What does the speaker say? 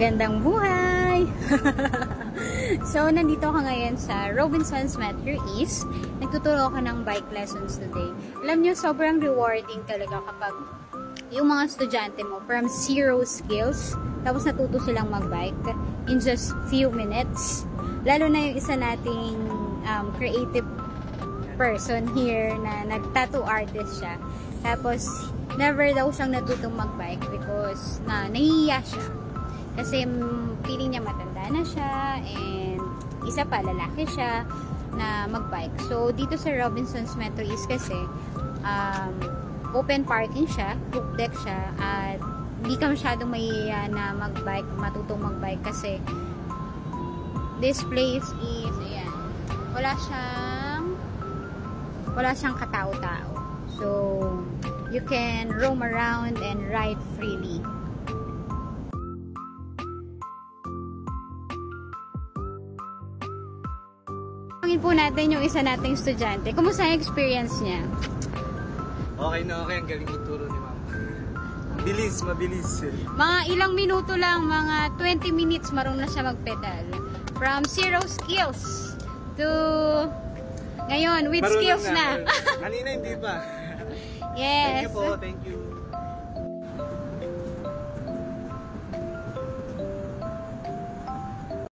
Magandang buhay! So, nandito ka ngayon sa Robinsons Metro East. Nagtuturo ka ng bike lessons today. Alam nyo, sobrang rewarding talaga kapag yung mga estudyante mo from zero skills, tapos natuto silang magbike in just few minutes. Lalo na yung isa nating creative person here na nag-tattoo artist siya. Tapos, never daw siyang natutong magbike because nahihiya siya. Kasi feeling niya matanda na siya and isa pa, lalaki siya na magbike. So, dito sa Robinsons Metro East kasi open parking siya, roof deck siya, at hindi ka masyadong mahihiya na magbike, matutong magbike kasi this place is, ayan, wala siyang katao-tao. So, you can roam around and ride freely. Tawagin po natin yung isa nating estudyante. Kumusta yung experience niya? Okay na okay. Ang galing ituro ni ma'am. Bilis, mabilis. Mga ilang minuto lang, mga 20 minutes marunong na siya magpedal. From zero skills to ngayon with skills na. Kanina hindi pa. Yes. Thank you po, thank you.